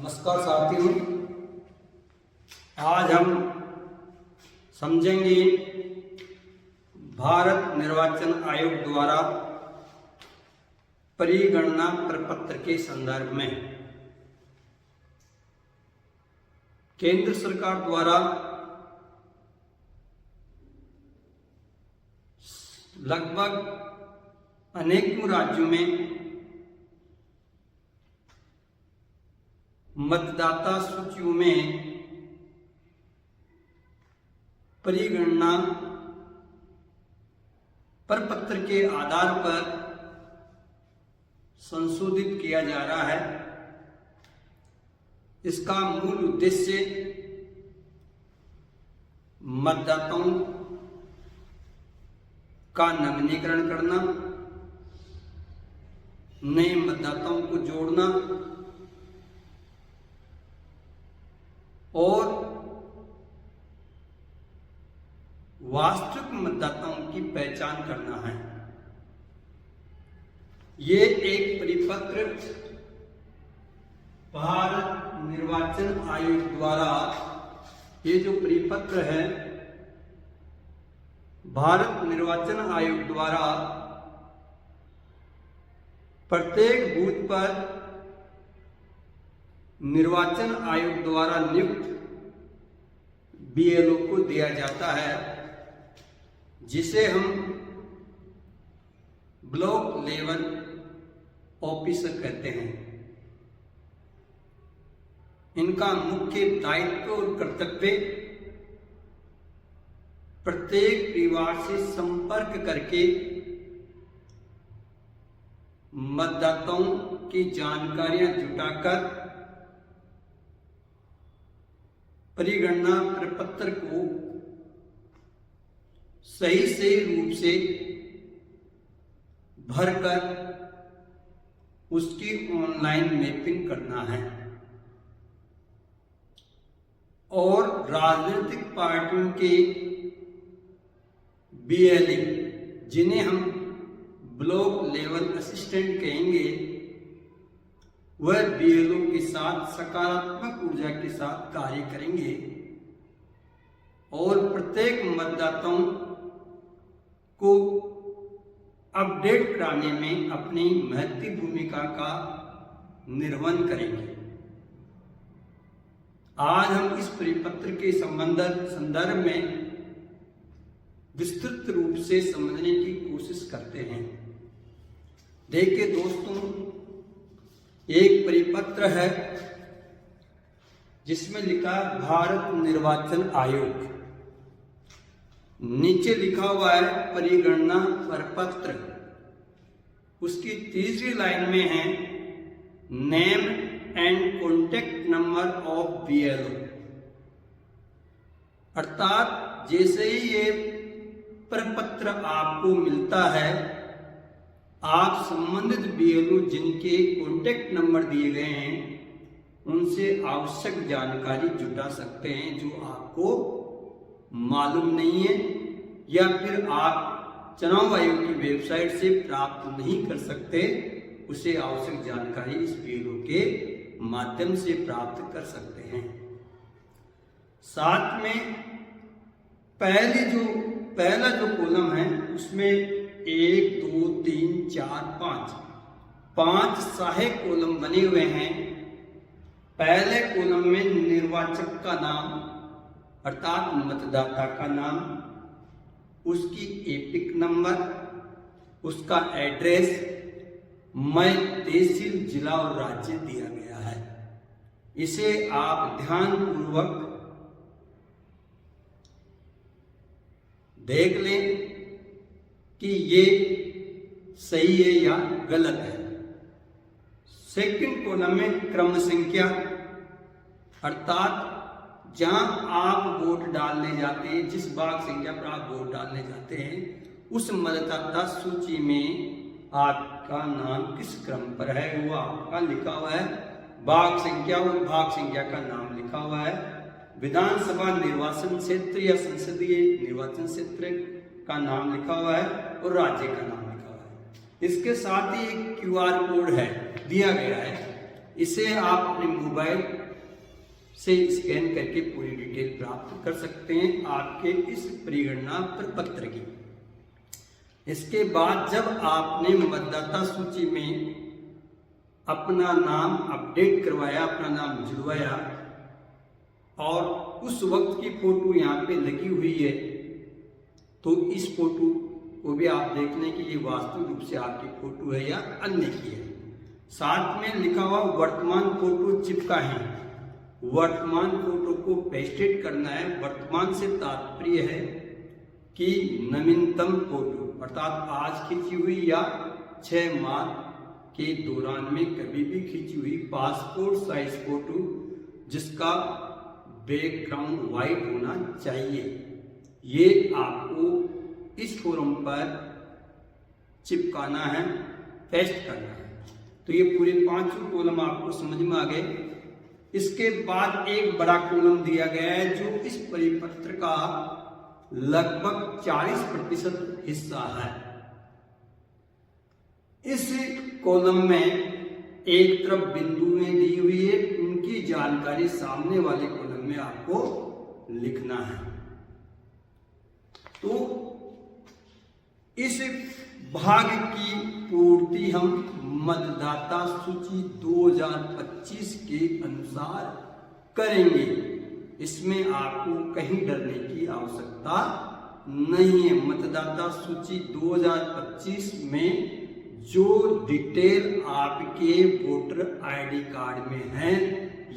नमस्कार साथियों, आज हम समझेंगे भारत निर्वाचन आयोग द्वारा परिगणना प्रपत्र के संदर्भ में केंद्र सरकार द्वारा लगभग अनेकों राज्यों में मतदाता सूचियों में परिगणना प्रपत्र के आधार पर संशोधित किया जा रहा है। इसका मूल उद्देश्य मतदाताओं का नवीनीकरण करना, नए मतदाताओं को जोड़ना और वास्तविक मतदाताओं की पहचान करना है। ये एक परिपत्र भारत निर्वाचन आयोग द्वारा, ये जो परिपत्र है भारत निर्वाचन आयोग द्वारा प्रत्येक बूथ पर निर्वाचन आयोग द्वारा नियुक्त बीएलओ को दिया जाता है, जिसे हम ब्लॉक लेवल ऑफिसर कहते हैं। इनका मुख्य दायित्व और कर्तव्य प्रत्येक परिवार से संपर्क करके मतदाताओं की जानकारियां जुटाकर परिगणना प्रपत्र को सही रूप से भरकर उसकी ऑनलाइन मैपिंग करना है और राजनीतिक पार्टियों के बीएलए, जिन्हें हम ब्लॉक लेवल असिस्टेंट कहेंगे, वह बीएलओ के साथ सकारात्मक ऊर्जा के साथ कार्य करेंगे और प्रत्येक मतदाताओं को अपडेट कराने में अपनी महत्वपूर्ण भूमिका का निर्वहन करेंगे। आज हम इस परिपत्र के संदर्भ में विस्तृत रूप से समझने की कोशिश करते हैं। देखिए दोस्तों, एक परिपत्र है जिसमें लिखा भारत निर्वाचन आयोग, नीचे लिखा हुआ है परिगणना प्रपत्र। उसकी तीसरी लाइन में है name and contact number of BLO, अर्थात जैसे ही ये प्रपत्र आपको मिलता है, आप संबंधित बीएलओ जिनके कॉन्टेक्ट नंबर दिए गए हैं उनसे आवश्यक जानकारी जुटा सकते हैं जो आपको मालूम नहीं है या फिर आप चुनाव आयोग की वेबसाइट से प्राप्त नहीं कर सकते, उसे आवश्यक जानकारी इस बीएलओ के माध्यम से प्राप्त कर सकते हैं। साथ में पहला जो कॉलम है उसमें 1 2 3 4 5 सहायक कॉलम बने हुए हैं। पहले कॉलम में निर्वाचक का नाम अर्थात मतदाता का नाम, उसकी एपिक नंबर, उसका एड्रेस, मय, तहसील, जिला और राज्य दिया गया है। इसे आप ध्यानपूर्वक देख लें कि ये सही है या गलत है। सेकंड कॉलम में क्रम संख्या, अर्थात जहां आप वोट डालने जाते हैं, जिस बाग संख्या पर आप वोट डालने जाते हैं, उस मतदाता सूची में आपका नाम किस क्रम पर है वो आपका लिखा हुआ है। बाग संख्या और भाग संख्या का नाम लिखा हुआ है। विधानसभा निर्वाचन क्षेत्र या संसदीय निर्वाचन क्षेत्र का नाम लिखा हुआ है और राज्य का नाम लिखा हुआ है। इसके साथ ही एक क्यूआर कोड है दिया गया है, इसे आप अपने मोबाइल से स्कैन करके पूरी डिटेल प्राप्त कर सकते हैं आपके इस परिगणना प्रपत्र की। इसके बाद जब आपने मतदाता सूची में अपना नाम अपडेट करवाया, अपना नाम जुड़वाया और उस वक्त की फोटो यहाँ पे लगी हुई है, तो इस फोटो को भी आप देख लें कि ये वास्तविक रूप से आपकी फोटो है या अन्य की है। साथ में लिखा हुआ वर्तमान फोटो चिपका है, वर्तमान फोटो को पेस्टेड करना है। वर्तमान से तात्पर्य है कि नवीनतम फोटो अर्थात आज खींची हुई या 6 माह के दौरान में कभी भी खींची हुई पासपोर्ट साइज फोटो जिसका बैकग्राउंड व्हाइट होना चाहिए। ये आपको इस फॉर्म पर चिपकाना है, पेस्ट करना है। तो ये पूरे 5 कॉलम आपको समझ में आ गए। इसके बाद एक बड़ा कॉलम दिया गया है जो इस परिपत्र का लगभग 40% हिस्सा है। इस कॉलम में एक तरफ बिंदुएं दी हुई है, उनकी जानकारी सामने वाले कॉलम में आपको लिखना है। तो इस भाग की पूर्ति हम मतदाता सूची 2025 के अनुसार करेंगे। इसमें आपको कहीं डरने की आवश्यकता नहीं है। मतदाता सूची 2025 में जो डिटेल आपके वोटर आईडी कार्ड में है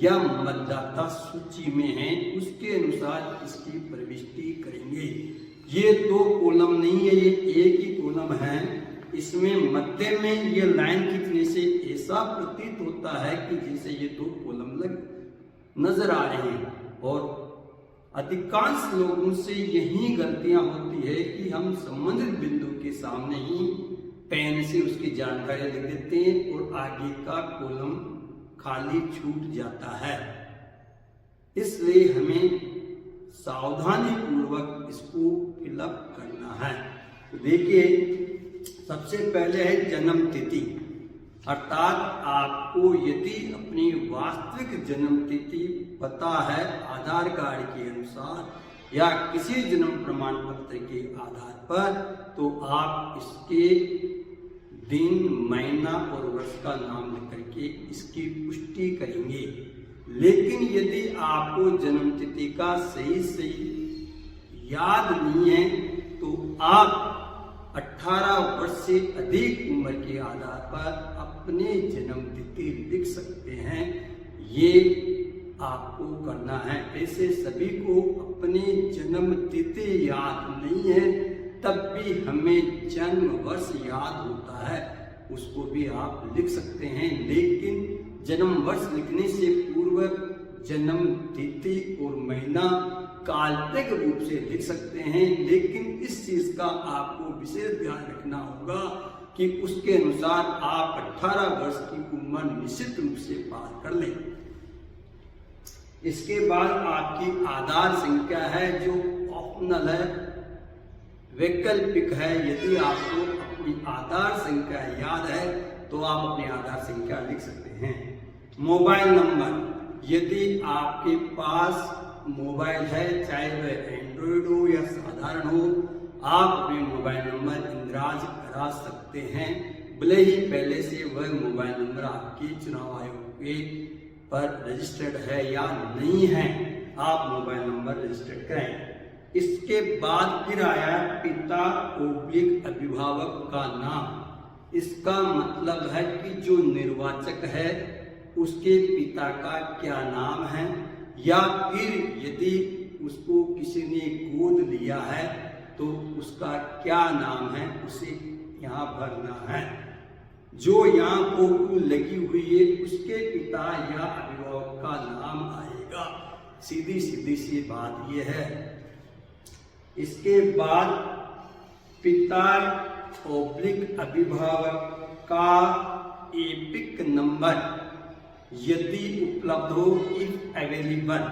या मतदाता सूची में है उसके अनुसार इसकी प्रविष्टि करेंगे। ये 2 कॉलम नहीं है, ये एक ही कॉलम है। इसमें मध्य में ये लाइन खींचने से ऐसा प्रतीत होता है कि जैसे ये 2 कॉलम नजर आ रहे हैं। और अधिकांश लोगों से यही गलतियां होती है कि हम संबंधित बिंदु के सामने ही पेन से उसकी जानकारी लिख देते हैं और आगे का कॉलम खाली छूट जाता है। इसलिए हमें सावधानी पूर्वक इसको फिलअप करना है। तो देखिए, सबसे पहले है जन्म तिथि, अर्थात आपको यदि अपनी वास्तविक जन्म तिथि पता है आधार कार्ड के अनुसार या किसी जन्म प्रमाण पत्र के आधार पर, तो आप इसके दिन, महीना और वर्ष का नाम लिख करके इसकी पुष्टि करेंगे। लेकिन यदि आपको जन्म तिथि का सही याद नहीं है तो आप 18 वर्ष से अधिक उम्र के आधार पर अपने जन्म तिथि लिख सकते हैं। ये आपको करना है। ऐसे सभी को अपनी जन्म तिथि याद नहीं है, तब भी हमें जन्म वर्ष याद होता है, उसको भी आप लिख सकते हैं। लेकिन जन्म वर्ष लिखने से पूर्व जन्म तिथि और महीना काल्पनिक रूप से लिख सकते हैं। लेकिन इस चीज का आपको विशेष ध्यान रखना होगा कि उसके अनुसार आप 18 वर्ष की उम्र निश्चित रूप से पार कर लें। इसके बाद आपकी आधार संख्या है जो ऑप्शनल है, वैकल्पिक है। यदि आपको अपनी आधार संख्या याद है तो आप अपनी आधार संख्या लिख सकते हैं। मोबाइल नंबर, यदि आपके पास मोबाइल है, चाहे वह एंड्रॉयड हो या साधारण हो, आप अपने मोबाइल नंबर इंदराज करा सकते हैं, भले ही पहले से वह मोबाइल नंबर आपके चुनाव आयोग के पर रजिस्टर्ड है या नहीं है। आप मोबाइल नंबर रजिस्टर्ड करें। इसके बाद फिर आया पिता ओब्लिक अभिभावक का नाम। इसका मतलब है कि जो निर्वाचक है उसके पिता का क्या नाम है, या फिर यदि उसको किसी ने गोद लिया है तो उसका क्या नाम है, उसे यहाँ भरना है। जो यहाँ फोटो लगी हुई है उसके पिता या अभिभावक का नाम आएगा। सीधी सी बात यह है। इसके बाद पिता ओब्लिक अभिभावक का एपिक नंबर यदि उपलब्ध हो, इफ अवेलेबल,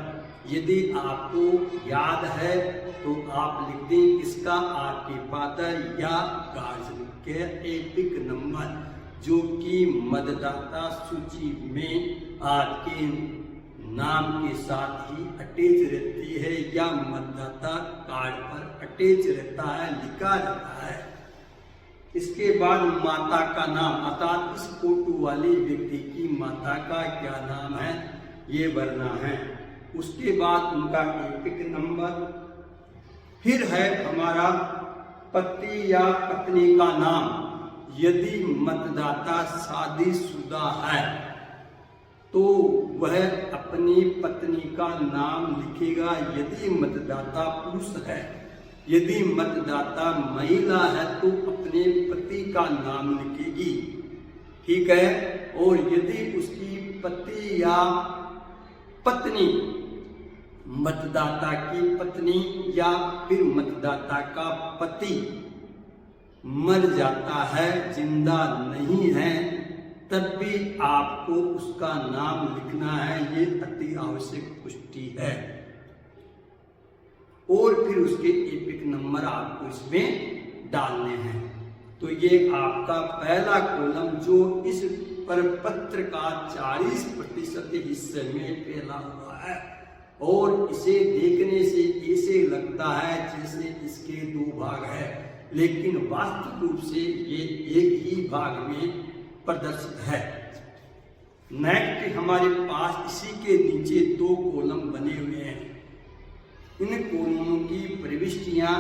यदि आपको याद है तो आप लिख दें किसका, आपके फादर या गार्जियन के एपिक नंबर। जो कि मतदाता सूची में आपके नाम के साथ ही अटैच रहती है या मतदाता कार्ड पर अटैच रहता है, लिखा रहता है। इसके बाद माता का नाम, अर्थात इस फोटो वाली व्यक्ति की माता का क्या नाम है ये भरना है। उसके बाद उनका एपिक नंबर, फिर है हमारा पति या पत्नी का नाम। यदि मतदाता शादीशुदा है तो वह अपनी पत्नी का नाम लिखेगा। यदि मतदाता पुरुष है, यदि मतदाता महिला है तो अपने पति का नाम लिखेगी, ठीक है। और यदि उसकी पति या पत्नी, मतदाता की पत्नी या फिर मतदाता का पति मर जाता है, जिंदा नहीं है, तब भी आपको उसका नाम लिखना है। ये अति आवश्यक पुष्टि है। और फिर उसके एपिक नंबर आपको इसमें डालने हैं। तो ये आपका पहला कॉलम जो इस प्रपत्र का 40% हिस्से में फैला हुआ है। और इसे देखने से ऐसे लगता है जैसे इसके 2 भाग है, लेकिन वास्तविक रूप से ये एक ही भाग में प्रदर्शित है। नेक्स्ट हमारे पास इसी के नीचे 2 कॉलम बने हुए हैं। इन कॉलमों की प्रविष्टियां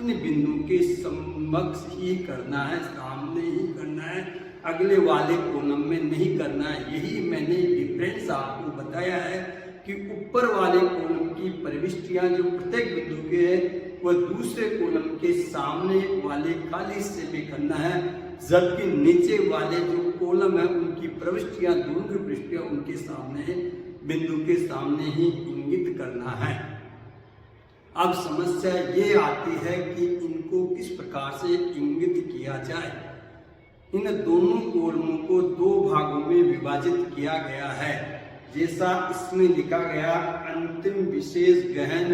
इन बिंदु के समक्ष ही करना है, सामने ही करना है, अगले वाले कॉलम में नहीं करना है। यही मैंने डिफरेंस आपको बताया है कि ऊपर वाले कॉलम की प्रविष्टियां जो प्रत्येक बिंदु के है वह दूसरे कॉलम के सामने वाले खाली हिस्से में करना है, जबकि नीचे वाले जो कॉलम है उनकी प्रविष्टियां, दोनों की प्रविष्टियां उनके सामने, बिंदु के सामने ही इंगित करना है। अब समस्या ये आती है कि इनको किस प्रकार से इंगित किया जाए। इन दोनों कॉलमों को 2 भागों में विभाजित किया गया है, जैसा इसमें लिखा गया। अंतिम विशेष गहन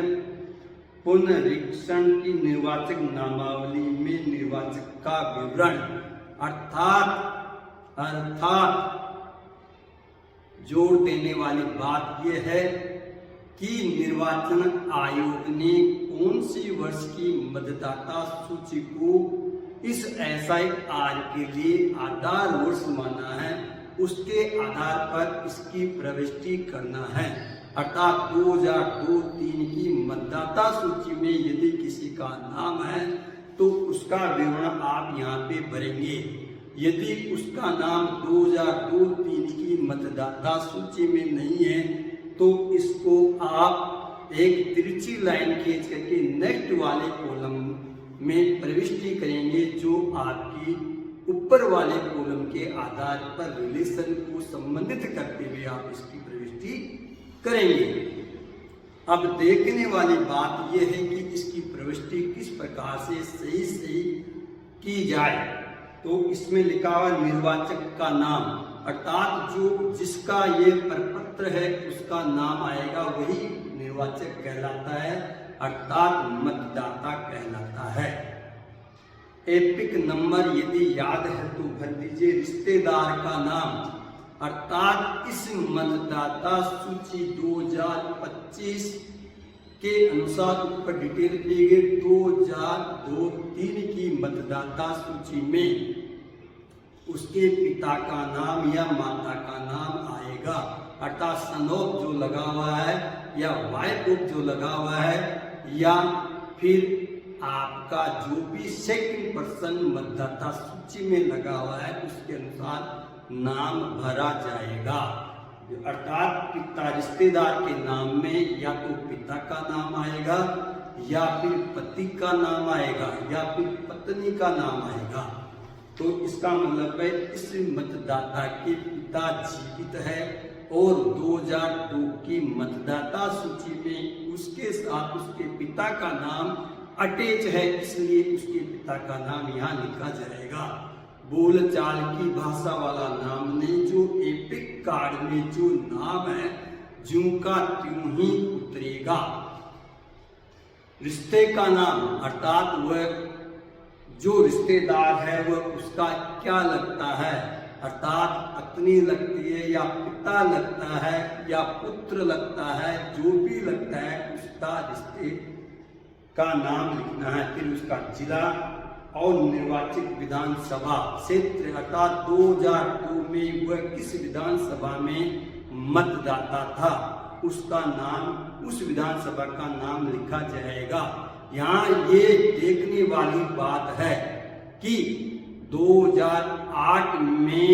पुनरीक्षण की निर्वाचक नामावली में निर्वाचक का विवरण, अर्थात जोर देने वाली बात यह है कि निर्वाचन आयोग ने कौन सी वर्ष की मतदाता सूची को इस SIR के लिए आधार वर्ष माना है, उसके आधार पर इसकी प्रविष्टि करना है। अर्थात 2002-03 की मतदाता सूची में यदि किसी का नाम है तो उसका विवरण आप यहाँ पे भरेंगे। यदि उसका नाम 2002-03 की मतदाता सूची में नहीं है तो इसको आप एक तिरछी लाइन खींच करके नेक्स्ट वाले कॉलम में प्रविष्टि करेंगे, जो आपकी ऊपर वाले कॉलम के आधार पर रिलेशन को संबंधित करते हुए आप इसकी प्रविष्टि करेंगे। अब देखने वाली बात यह है कि इसकी प्रविष्टि किस प्रकार से सही की जाए। तो इसमें लिखा हुआ निर्वाचक का नाम, अर्थात जो जिसका ये प्रपत्र है उसका नाम आएगा, वही निर्वाचक कहलाता है, अर्थात मतदाता कहलाता है। एपिक नंबर यदि याद है तो भर दीजिए। रिश्तेदार का नाम, अर्थात इस मतदाता सूची 2025 के अनुसार ऊपर डिटेल दिए गए 2002-03 की मतदाता सूची में उसके पिता का नाम या माता का नाम आएगा, अर्थात सन ऑफ जो लगा हुआ है या वाइफ ऑफ जो लगा हुआ है, या फिर आपका जो भी सेकंड पर्सन मतदाता सूची में लगा हुआ है उसके अनुसार नाम भरा जाएगा। अर्थात पिता, रिश्तेदार के नाम में या तो पिता का नाम आएगा या फिर पति का नाम आएगा या फिर पत्नी का नाम आएगा। तो इसका मतलब है इस मतदाता के पिता जीवित है और 2002 की मतदाता सूची में उसके साथ उसके पिता का नाम अटैच है, इसलिए उसके पिता का नाम यहाँ लिखा जाएगा। बोलचाल की भाषा वाला नाम नहीं, जो एपिक कार्ड में जो नाम है ज्यों का त्यों ही उतरेगा। रिश्ते का नाम, अर्थात वह जो रिश्तेदार है वह उसका क्या लगता है, अर्थात पत्नी लगती है या पिता लगता है या पुत्र लगता है, जो भी लगता है उसका रिश्ते का नाम लिखना है। फिर उसका जिला और निर्वाचित विधानसभा क्षेत्र, अर्थात 2002 में वह किस विधानसभा में मतदाता था, उसका नाम, उस विधानसभा का नाम लिखा जाएगा। यहाँ ये देखने वाली बात है कि 2008 में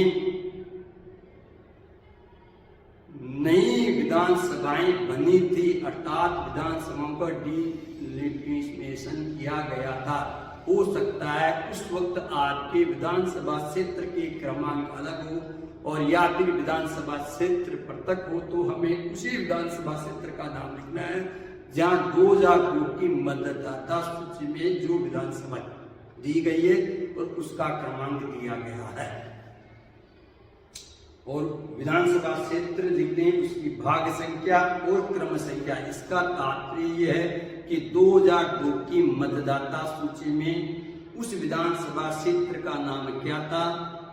नई विधानसभाएं बनी थी, अर्थात विधानसभाओं का डिलिमिटेशन किया गया था। हो सकता है उस वक्त आपके विधानसभा क्षेत्र के क्रमांक अलग हो और या फिर विधानसभा क्षेत्र पृथक हो, तो हमें उसी विधानसभा क्षेत्र का नाम लिखना है जहां 2002 की मतदाता सूची में जो विधानसभा दी गई है और उसका क्रमांक दिया गया है। और विधानसभा क्षेत्र लिखते हैं उसकी भाग संख्या और क्रम संख्या। इसका तात्पर्य यह है कि 2002 की मतदाता सूची में उस विधानसभा क्षेत्र का नाम क्या था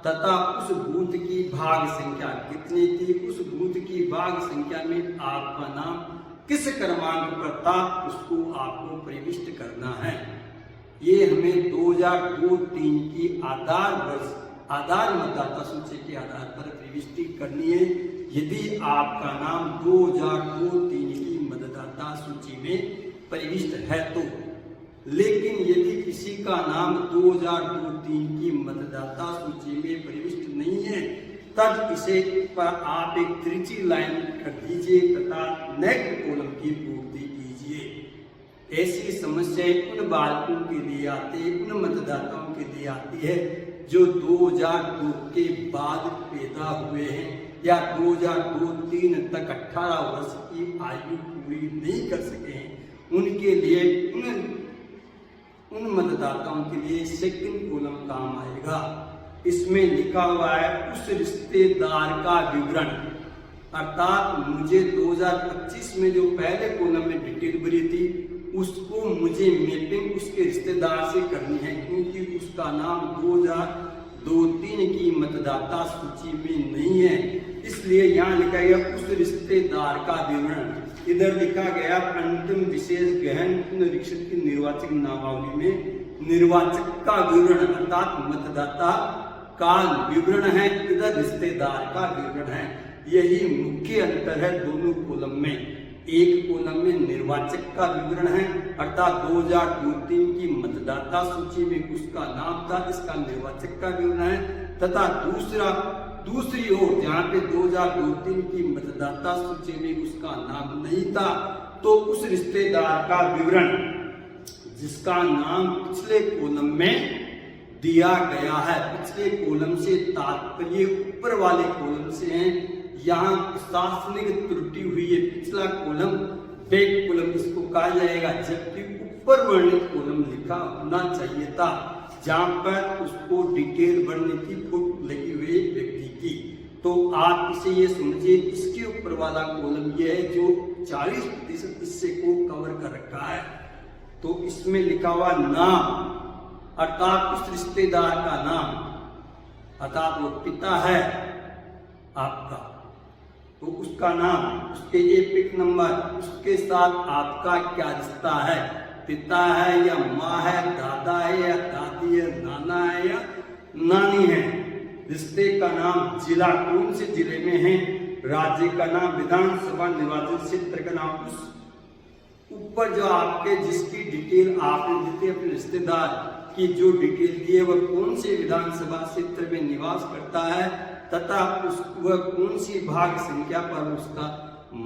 तथा उस बूथ की भाग संख्या कितनी थी, उस बूथ की भाग संख्या में आपका नाम किस क्रमांक पर था, उसको आपको प्रविष्ट करना है। ये हमें 2002-03 की आधार मतदाता सूची के आधार पर प्रविष्टि करनी है। यदि आपका नाम 2002-03 की मतदाता सूची में प्रविष्ट है तो। लेकिन यदि किसी का नाम 2002-03 की मतदाता सूची में प्रविष्ट नहीं है, तब इसे पर आप एक तिरछी लाइन कर दीजिए तथा नेक्स्ट कॉलम की पूर्ति कीजिए। ऐसी समस्याएं उन बालकों के लिए आती है, उन मतदाताओं के लिए आती है जो 2002 के बाद पैदा हुए हैं या 2002-03 तक 18 वर्ष की आयु पूरी नहीं कर सके हैं। उनके लिए उन मतदाताओं के लिए सेकंड कॉलम काम आएगा। इसमें लिखा हुआ है उस रिश्तेदार का विवरण, अर्थात मुझे 2025 में जो पहले कॉलम में डिटेल भरी थी उसको मुझे मैपिंग उसके रिश्तेदार से करनी है, क्योंकि उसका नाम 2002-03 की मतदाता सूची में नहीं है। इसलिए यहाँ लिखा गया उस रिश्तेदार का विवरण। इधर लिखा गया अंतिम विशेष गहन पुनरीक्षण की निर्वाचक नामावली में निर्वाचक का विवरण, अर्थात मतदाता का विवरण है, इधर रिश्तेदार का विवरण है। यही मुख्य अंतर है दोनों कॉलम में। एक कॉलम में निर्वाचक का विवरण है, अर्थात 2002-03 की मतदाता सूची में उसका नाम था, इसका निर्वाचक का विवरण है, तथा दूसरी ओर जहाँ पे 2002-03 की मतदाता सूची में उसका नाम नहीं था, तो उस रिश्तेदार का विवरण जिसका नाम पिछले कॉलम में दिया गया है। पिछले कॉलम से तात्पर्य ऊपर वाले कॉलम से है। यहाँ प्रशासनिक त्रुटि हुई है, पिछला कॉलम बैक कॉलम इसको कहा जाएगा, जबकि ऊपर वर्णित कॉलम लिखा होना चाहिए था जहाँ पर उसको डिटेल भरने की फोटो लगी हुई व्यक्ति की। तो आप इसे ये समझिए, इसके ऊपर वाला कॉलम ये है जो 40% हिस्से को कवर कर रखा है। तो इसमें लिखा हुआ नाम, अर्थात उस रिश्तेदार का नाम, अर्थात वो पिता है आपका तो उसका नाम, उसके एपिक नंबर, उसके साथ आपका क्या रिश्ता है, पिता है या माँ है, दादा है या दादी है, नाना है या नानी है, रिश्ते का नाम, जिला कौन से जिले में है, राज्य का नाम, विधानसभा निर्वाचन क्षेत्र का नाम, उस ऊपर जो आपके जिसकी डिटेल आपने दी थी अपने रिश्तेदार की जो डिटेल दी है वह कौन से विधानसभा क्षेत्र में निवास करता है तथा वह कौन सी भाग संख्या पर उसका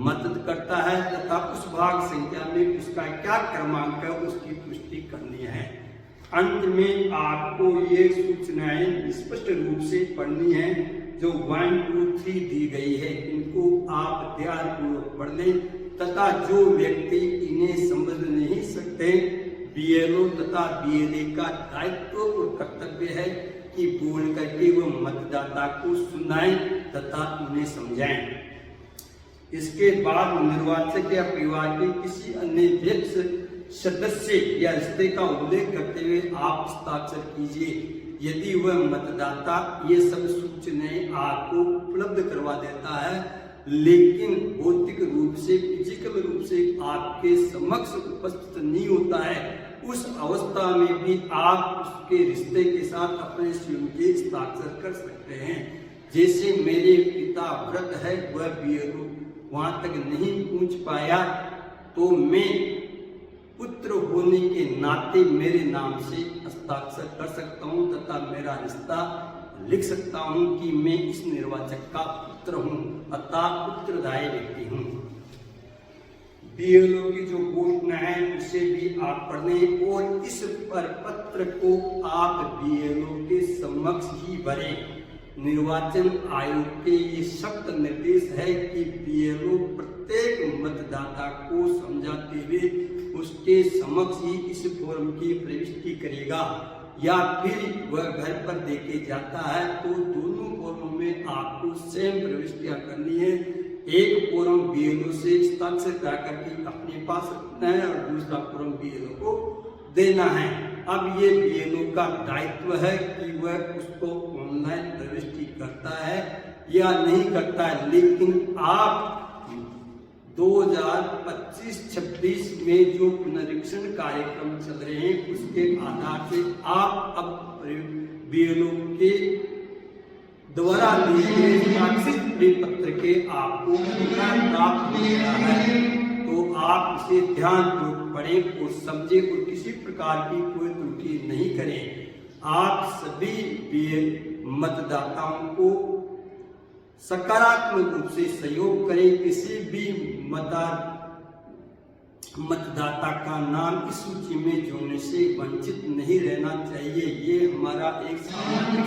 मदद करता है तथा उस भाग संख्या में उसका क्या क्रमांक है उसकी पुष्टि करनी है। अंत में आपको ये सूचनाएं स्पष्ट रूप से पढ़नी है जो 1, 2, 3 दी गई है, इनको आप ध्यानपूर्वक पढ़ लें तथा जो व्यक्ति इन्हें समझ नहीं सकते, बीएलओ तथा बीएलए का दायित्व और कर्तव्य है कि बोल करके वो मतदाता को सुनाएं तथा उन्हें समझाएं। इसके बाद निर्वाचक या परिवार के किसी अन्य व्यक्ति सदस्य या रिश्ते का उल्लेख करते हुए आप हस्ताक्षर कीजिए। यदि वह मतदाता ये सब सूचनाएं आपको उपलब्ध करवा देता है, लेकिन भौतिक रूप से, फिजिकल रूप से आपके समक्ष उपस्थित नहीं होता है, उस अवस्था में भी आप उसके रिश्ते के साथ अपने स्वयं के हस्ताक्षर कर सकते हैं। जैसे मेरे पिता व्रत है, वह बीएलओ वहां तक नहीं पहुंच पाया, तो मैं पुत्र होने के नाते मेरे नाम से हस्ताक्षर कर सकता हूं तथा मेरा रिश्ता लिख सकता हूं कि मैं इस निर्वाचक का पुत्र हूं, अतः उत्तरदायी व्यक्ति हूं। बीएलओ की जो घोषणा है उसे भी आप पढ़ें और इस पर पत्र को आप बीएलओ के समक्ष ही भरें। निर्वाचन आयोग के ये सख्त निर्देश है कि बीएलओ प्रत्येक मतदाता को समझाते हुए उसके समक्ष ही इस फॉर्म की प्रविष्टि करेगा, या फिर वह घर पर देके जाता है तो दोनों फॉर्मों में आपको सेम प्रविष्टियां करनी है। एक फॉर्म बीएलओ से हस्ताक्षर करा करके अपने पास रखना है और दूसरा फॉर्म बीएलओ को देना है। अब ये बीएलओ का दायित्व है कि वह उसको ऑनलाइन प्रविष्टि करता है या नहीं करता है, लेकिन आप 2025-26 में जो पुनरीक्षण कार्यक्रम चल रहे हैं उसके आधार से आप अब बीएलओ के द्वारा दिए गए हस्ताक्षरित पत्र के आपको प्राप्त हो गया है, तो आप इसे ध्यानपूर्वक पढ़ें और समझें और किसी प्रकार की कोई त्रुटि नहीं करें। आप सभी मतदाताओं को सकारात्मक रूप से सहयोग करें। किसी भी मतदाता का नाम इस सूची में जोड़ने से वंचित नहीं रहना चाहिए। ये हमारा एक सामाजिक